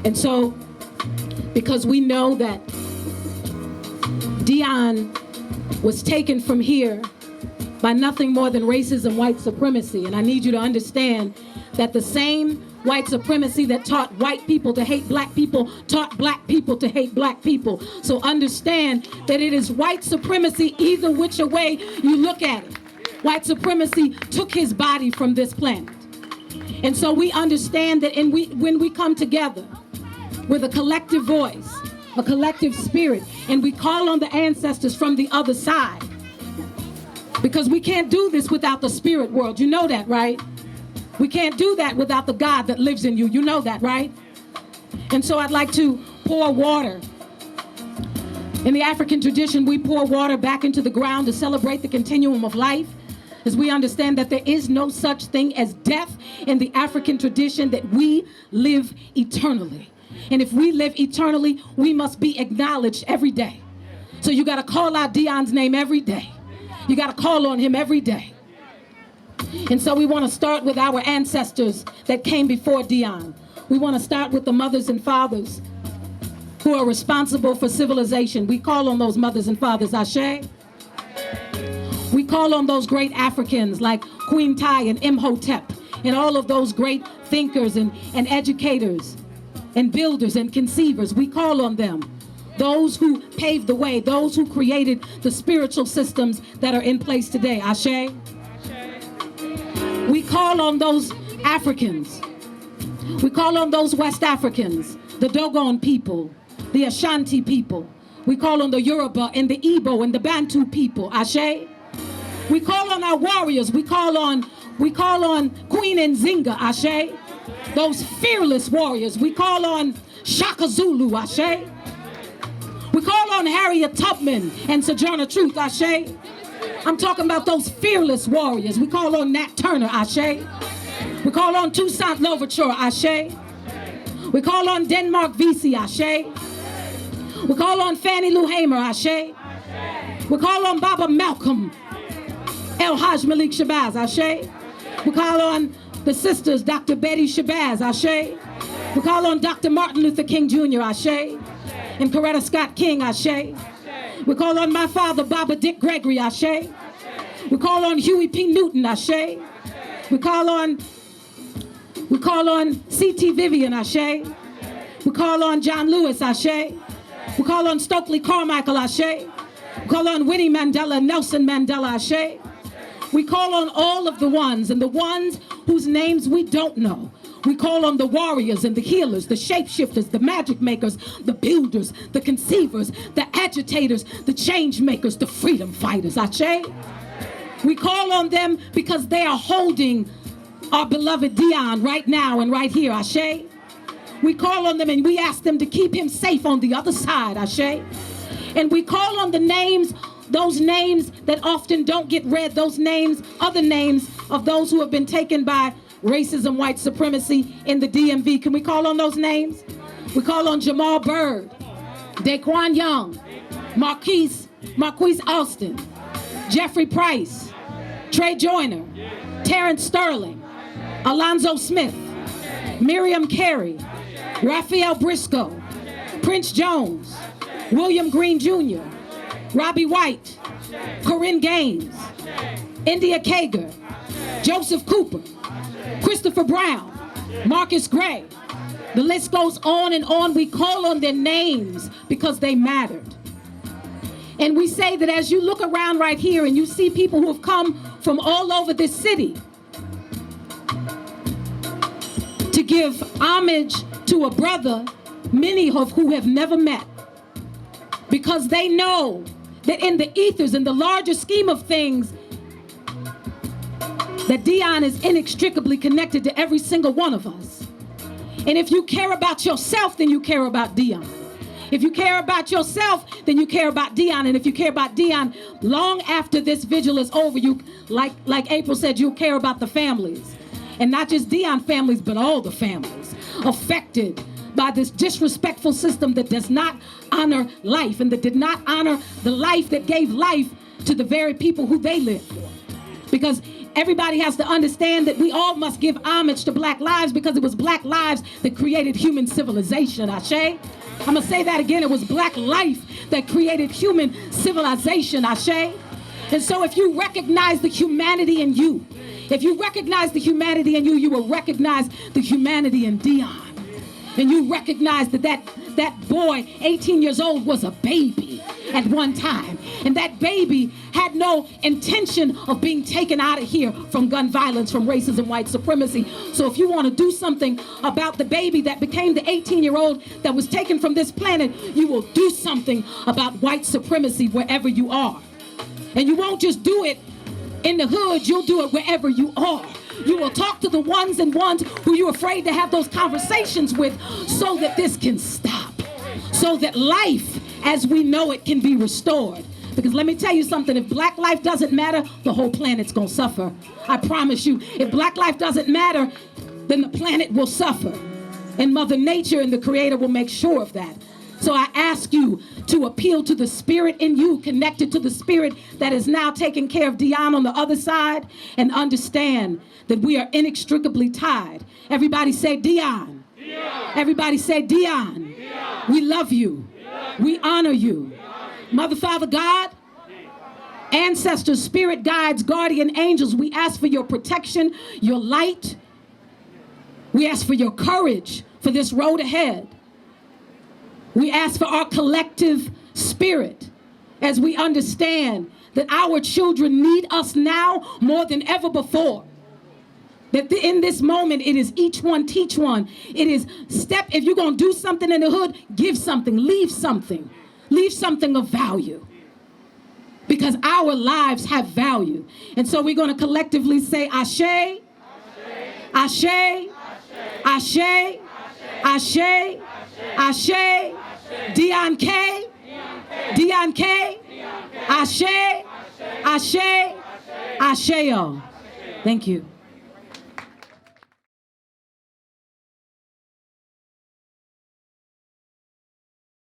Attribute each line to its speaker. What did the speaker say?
Speaker 1: And so, because we know that Deon was taken from here by nothing more than racism, white supremacy. And I need you to understand that the same white supremacy that taught white people to hate black people taught black people to hate black people. So understand that it is white supremacy either which way you look at it. White supremacy took his body from this planet. And so we understand that when we come together with a collective voice, a collective spirit, and we call on the ancestors from the other side, because we can't do this without the spirit world. You know that, right? We can't do that without the God that lives in you. You know that, right? And so I'd like to pour water. In the African tradition, we pour water back into the ground to celebrate the continuum of life, as we understand that there is no such thing as death in the African tradition, that we live eternally. And if we live eternally, we must be acknowledged every day. So you got to call out Deon's name every day. You got to call on him every day. And so we want to start with our ancestors that came before Deon. We want to start with the mothers and fathers who are responsible for civilization. We call on those mothers and fathers, Ashe. We call on those great Africans like Queen Tai and Imhotep and all of those great thinkers and educators and builders and conceivers. We call on them. Those who paved the way, those who created the spiritual systems that are in place today. Ashe. We call on those Africans. We call on those West Africans, the Dogon people, the Ashanti people. We call on the Yoruba and the Igbo and the Bantu people. Ashe. We call on our warriors. We call on Queen Nzinga. Ashe. Those fearless warriors. We call on Shaka Zulu. Ashe. We call on Harriet Tubman and Sojourner Truth. Ashe. I'm talking about those fearless warriors. We call on Nat Turner. Ashe. We call on Toussaint Louverture. Ashe. We call on Denmark Vesey. Ashe. We call on Fannie Lou Hamer. Ashe. We call on Baba Malcolm El Haj Malik Shabazz. Ashe. We call on the sisters, Dr. Betty Shabazz. Ashe. We call on Dr. Martin Luther King Jr. Ashe. And Coretta Scott King. Ashe. We call on my father, Baba Dick Gregory. Ashe. We call on Huey P. Newton. Ashe. We call on C.T. Vivian. Ashe. We call on John Lewis. Ashe. We call on Stokely Carmichael. Ashe. We call on Winnie Mandela, Nelson Mandela. Ashe. We call on all of the ones and the ones whose names we don't know. We call on the warriors and the healers, the shapeshifters, the magic makers, the builders, the conceivers, the agitators, the change makers, the freedom fighters. Ashe. We call on them because they are holding our beloved Deon right now and right here. Ashe. We call on them and we ask them to keep him safe on the other side. Ashe. And we call on the names, those names that often don't get read, those names, other names of those who have been taken by racism, white supremacy in the DMV. Can we call on those names? We call on Jamal Byrd, Daquan Young, Marquise Alston, Jeffrey Price, Trey Joyner, Terrence Sterling, Alonzo Smith, Miriam Carey, Raphael Briscoe, Prince Jones, William Green Jr., Robbie White, Corinne Gaines, India Kager, Joseph Cooper, Christopher Brown, Marcus Gray. The list goes on and on. We call on their names because they mattered. And we say that as you look around right here and you see people who have come from all over this city to give homage to a brother, many of who have never met, because they know that in the ethers, in the larger scheme of things, that Deon is inextricably connected to every single one of us. And if you care about yourself, then you care about Deon. If you care about yourself, then you care about Deon. And if you care about Deon, long after this vigil is over, you, like April said, you'll care about the families. And not just Deon families, but all the families affected by this disrespectful system that does not honor life and that did not honor the life that gave life to the very people who they live for. Because everybody has to understand that we all must give homage to black lives because it was black lives that created human civilization, Ashe. I'm going to say that again. It was black life that created human civilization, Ashe. And so if you recognize the humanity in you, if you recognize the humanity in you, you will recognize the humanity in Deon. And you recognize that boy, 18 years old, was a baby at one time. And that baby had no intention of being taken out of here from gun violence, from racism, white supremacy. So if you want to do something about the baby that became the 18-year-old that was taken from this planet, you will do something about white supremacy wherever you are. And you won't just do it in the hood, you'll do it wherever you are. You will talk to the ones who you're afraid to have those conversations with so that this can stop. So that life as we know it can be restored. Because let me tell you something, if black life doesn't matter, the whole planet's gonna suffer. I promise you, if black life doesn't matter, then the planet will suffer. And Mother Nature and the Creator will make sure of that. So I ask you to appeal to the spirit in you, connected to the spirit that is now taking care of Deon on the other side, and understand that we are inextricably tied. Everybody say Deon. Deon. Everybody say Deon. Deon. We love you. Deon. We honor you. Mother, Father, God, ancestors, spirit guides, guardian angels, we ask for your protection, your light. We ask for your courage for this road ahead. We ask for our collective spirit as we understand that our children need us now more than ever before. That in this moment, it is each one teach one. It is if you're going to do something in the hood, give something, leave something of value. Because our lives have value. And so we're going to collectively say, Ashe, Ashe, Ashe, Ashe, Ashe, Ashe, Deon Kay, Deon Kay, Ashe, Ashe, Ashe, y'all. Thank you.